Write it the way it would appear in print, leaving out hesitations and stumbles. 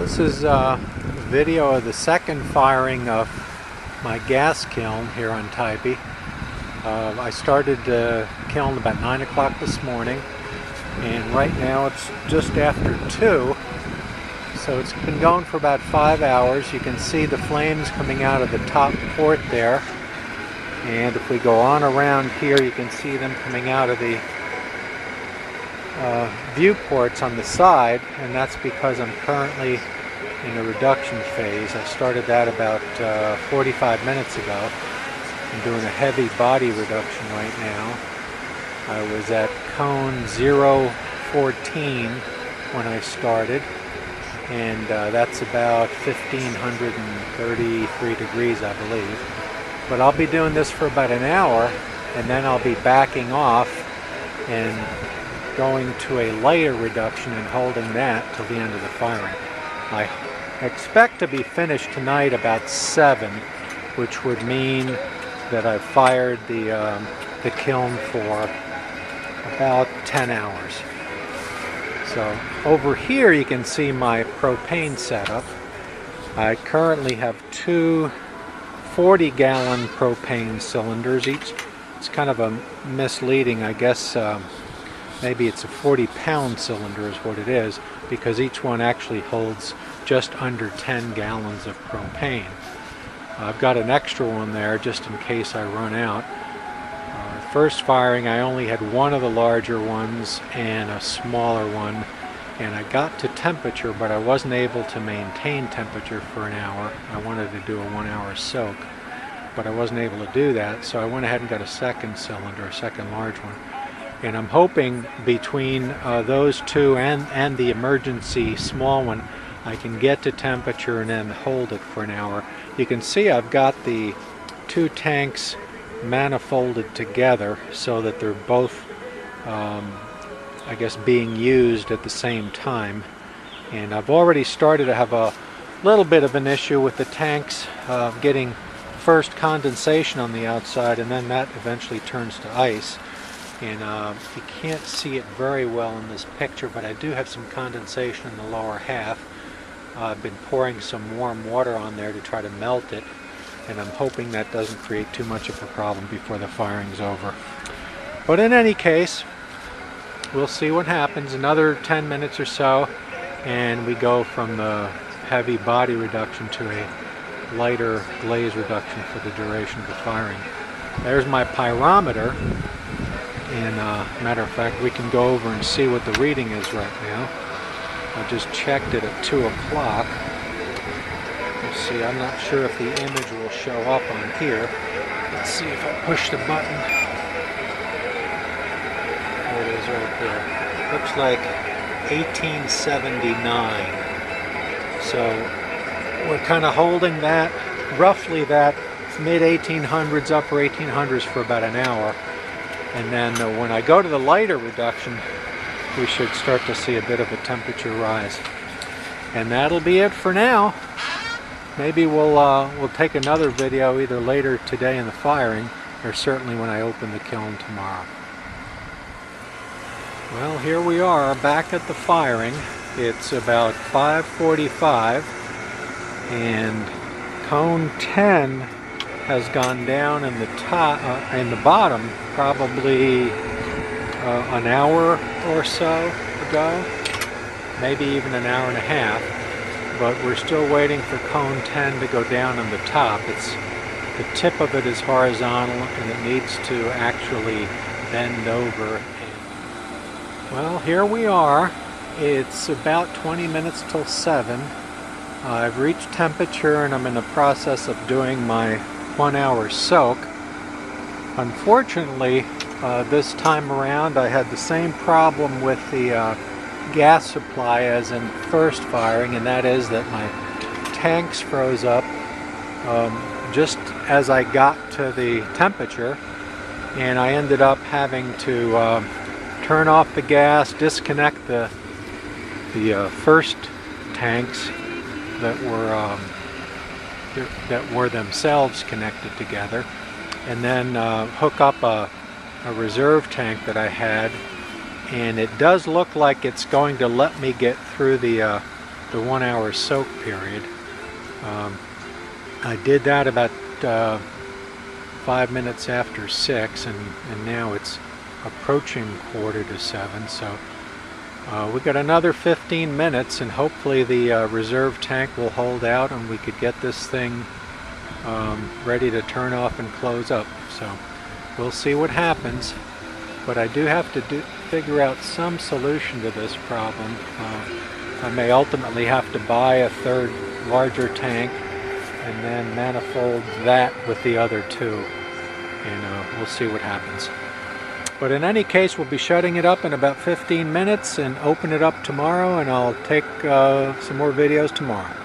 This is a video of the second firing of my gas kiln here on Tybee. I started the kiln about 9 o'clock this morning, and right now it's just after 2, so it's been going for about 5 hours. You can see the flames coming out of the top port there, and if we go on around here you can see them coming out of the viewports on the side, and that's because I'm currently in a reduction phase. I started that about 45 minutes ago. I'm doing a heavy body reduction right now. I was at cone 014 when I started, and that's about 1533 degrees, I believe. But I'll be doing this for about an hour, and then I'll be backing off and going to a lighter reduction and holding that till the end of the firing. I expect to be finished tonight about 7, which would mean that I've fired the kiln for about 10 hours. So over here you can see my propane setup. I currently have 2 40-gallon propane cylinders each. It's kind of a misleading, I guess. Maybe it's a 40-pound cylinder is what it is, because each one actually holds just under 10 gallons of propane. I've got an extra one there just in case I run out. First firing I only had one of the larger ones and a smaller one, and I got to temperature, but I wasn't able to maintain temperature for an hour. I wanted to do a 1-hour soak, but I wasn't able to do that, so I went ahead and got a second cylinder, a second large one. And I'm hoping between those two and the emergency small one, I can get to temperature and then hold it for an hour. You can see I've got the 2 tanks manifolded together so that they're both, I guess, being used at the same time. And I've already started to have a little bit of an issue with the tanks getting first condensation on the outside, and then that eventually turns to ice. And you can't see it very well in this picture, but I do have some condensation in the lower half. I've been pouring some warm water on there to try to melt it, and I'm hoping that doesn't create too much of a problem before the firing's over. But in any case, we'll see what happens. Another 10 minutes or so, and we go from the heavy body reduction to a lighter glaze reduction for the duration of the firing. There's my pyrometer. And matter of fact, we can go over and see what the reading is right now. I just checked it at 2 o'clock. Let's see, I'm not sure if the image will show up on here. Let's see if I push the button. There it is right there. Looks like 1879. So we're kind of holding that, roughly that mid-1800s, upper 1800s for about an hour. And then when I go to the lighter reduction, we should start to see a bit of a temperature rise. And that'll be it for now. Maybe we'll take another video either later today in the firing, or certainly when I open the kiln tomorrow. Well, here we are back at the firing. It's about 5:45, and cone 10 has gone down in the top, in the bottom, probably an hour or so ago, maybe even an hour and a half. But we're still waiting for cone 10 to go down on the top. The tip of it is horizontal, and it needs to actually bend over. Well, here we are. It's about 20 minutes till 7. I've reached temperature, and I'm in the process of doing my 1-hour soak. Unfortunately, this time around I had the same problem with the gas supply as in first firing, and that is that my tanks froze up just as I got to the temperature, and I ended up having to turn off the gas, disconnect the first tanks that were themselves connected together, and then hook up a reserve tank that I had, and it does look like it's going to let me get through the the 1 hour soak period. I did that about 5 minutes after 6, and now it's approaching 6:45, so we got another 15 minutes, and hopefully the reserve tank will hold out and we could get this thing ready to turn off and close up. So we'll see what happens, but I do have to figure out some solution to this problem. I may ultimately have to buy a third larger tank and then manifold that with the other two, and we'll see what happens. But in any case, we'll be shutting it up in about 15 minutes and open it up tomorrow, and I'll take some more videos tomorrow.